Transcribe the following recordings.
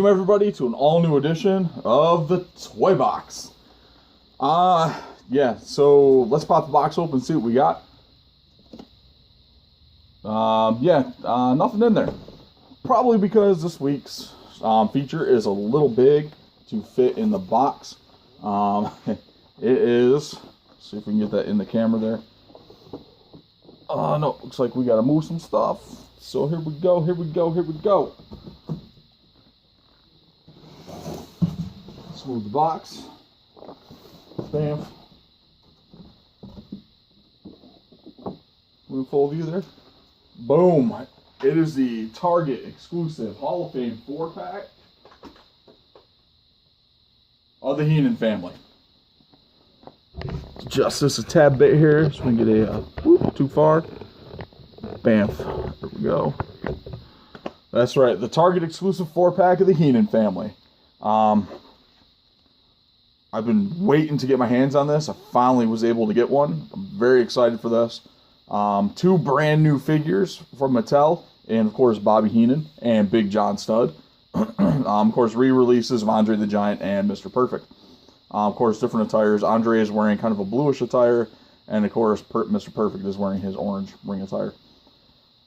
Welcome everybody to an all-new edition of the Toy Box. So let's pop the box open and see what we got. Nothing in there. Probably because this week's feature is a little big to fit in the box. It is, let's see if we can get that in the camera there. No, looks like we gotta move some stuff. So here we go. Let's move the box. Bam. In full view there. Boom. It is the Target exclusive Hall of Fame 4-pack of the Heenan family. Adjust this a tad bit here so we can get too far. Bam. There we go. That's right. The Target exclusive 4-pack of the Heenan family. I've been waiting to get my hands on this. I finally was able to get one. I'm very excited for this. Two brand new figures from Mattel, and of course Bobby Heenan and Big John Studd. Of course, re-releases of Andre the Giant and Mr. Perfect. Of course, different attires. Andre is wearing kind of a bluish attire, and of course Mr. Perfect is wearing his orange ring attire.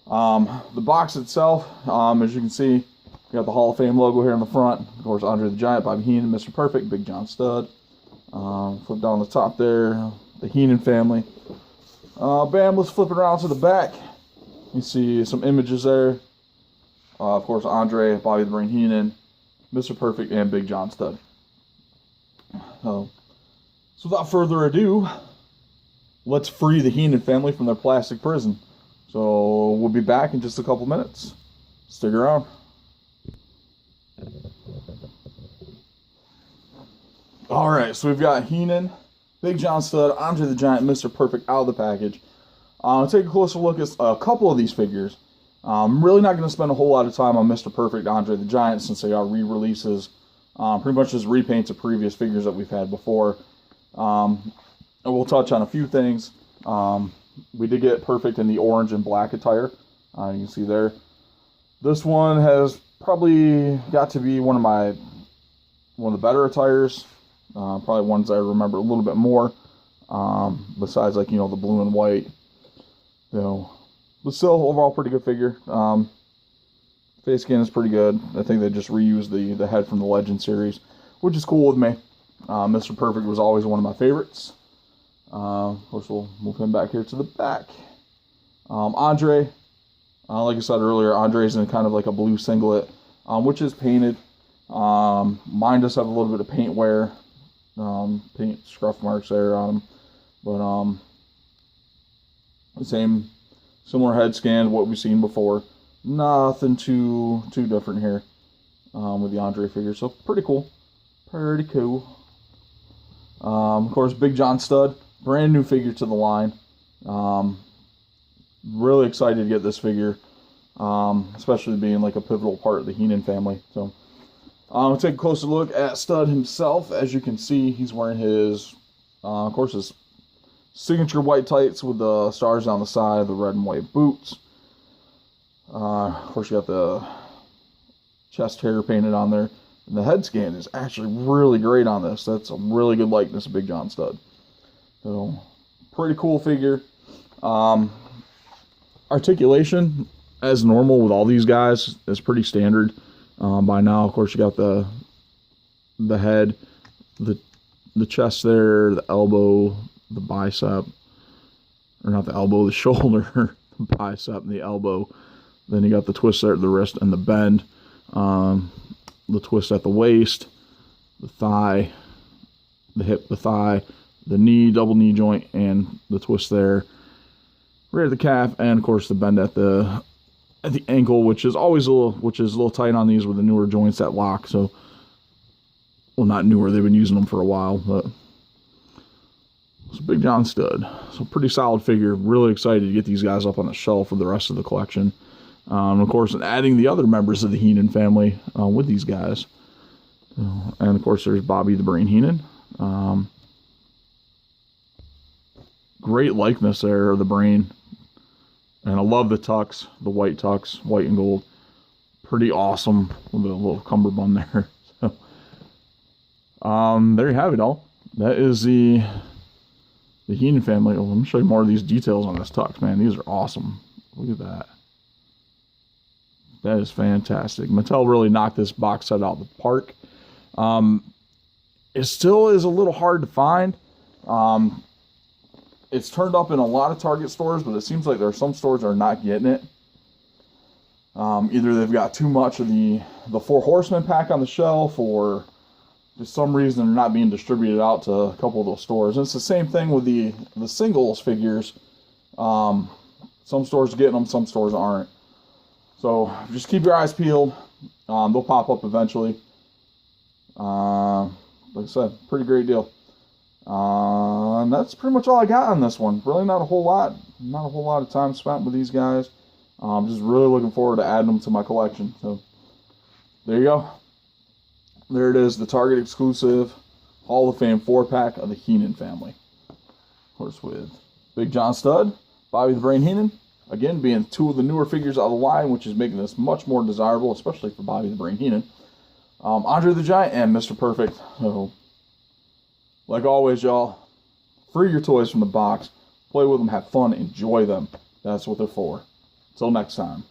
The box itself, as you can see, we got the Hall of Fame logo here in the front. Of course, Andre the Giant, Bobby Heenan, Mr. Perfect, Big John Studd. Flip down the top there, the Heenan family. Bam, let's flip it around to the back. You see some images there. Of course, Andre, Bobby the Brain Heenan, Mr. Perfect, and Big John Studd. So without further ado, let's free the Heenan family from their plastic prison. So we'll be back in just a couple minutes. Stick around. Alright, so we've got Heenan, Big John Studd, Andre the Giant, Mr. Perfect out of the package. Take a closer look at a couple of these figures. I'm really not going to spend a whole lot of time on Mr. Perfect, Andre the Giant, since they are re-releases. Pretty much just repaints of previous figures that we've had before. And we'll touch on a few things. We did get Perfect in the orange and black attire. You can see there. This one has probably got to be one of the better attires. Probably ones I remember a little bit more. Besides, like, the blue and white. But still, overall, pretty good figure. Face skin is pretty good. I think they just reused the head from the Legend series, which is cool with me. Mr. Perfect was always one of my favorites. Of course, we'll move him back here to the back. Andre, like I said earlier, Andre's in kind of like a blue singlet, which is painted. Mine does have a little bit of paint wear, paint scruff marks there on him, but similar head scan to what we've seen before. Nothing too different here with the Andre figure, so pretty cool. Of course, Big John Studd, brand new figure to the line. Really excited to get this figure, especially being like a pivotal part of the Heenan family. So we'll take a closer look at Studd himself. As you can see, he's wearing his, of course, his signature white tights with the stars down the side, the red and white boots. Of course, you got the chest hair painted on there. And the head scan is actually really great on this. That's a really good likeness of Big John Studd. So, pretty cool figure. Articulation, as normal with all these guys, is pretty standard. By now, of course, you got the head, the chest there, the elbow, the bicep, or not the elbow, the shoulder, the bicep, and the elbow. Then you got the twist there at the wrist and the bend, the twist at the waist, the thigh, the hip, the thigh, the knee, double knee joint, and the twist there, right at the calf, and of course the bend at the ankle, which is a little tight on these with the newer joints that lock. So, well, not newer, they've been using them for a while, but it's Big John Studd. So pretty solid figure. Really excited to get these guys up on the shelf for the rest of the collection. Of course, adding the other members of the Heenan family with these guys. And of course, there's Bobby the Brain Heenan. Great likeness there of the Brain. And I love the tux, the white tux, white and gold. Pretty awesome with a little cummerbund there. So, there you have it all. That is the Heenan family. Oh, let me show you more of these details on this tux, man. These are awesome. Look at that. That is fantastic. Mattel really knocked this box set out of the park. It still is a little hard to find. It's turned up in a lot of Target stores, but it seems like there are some stores that are not getting it. Either they've got too much of the Four Horsemen pack on the shelf, or for some reason they're not being distributed out to a couple of those stores. And it's the same thing with the singles figures. Some stores are getting them, some stores aren't. So just keep your eyes peeled. They'll pop up eventually. Like I said, pretty great deal. And that's pretty much all I got on this one. Really not a whole lot. Not a whole lot of time spent with these guys. I'm just really looking forward to adding them to my collection. So there you go. There it is, the Target exclusive Hall of Fame 4-pack of the Heenan family. Of course, with Big John Studd, Bobby the Brain Heenan, again being two of the newer figures out of the line, which is making this much more desirable, especially for Bobby the Brain Heenan. Andre the Giant and Mr. Perfect. So, like always, y'all, free your toys from the box, play with them, have fun, enjoy them. That's what they're for. Until next time.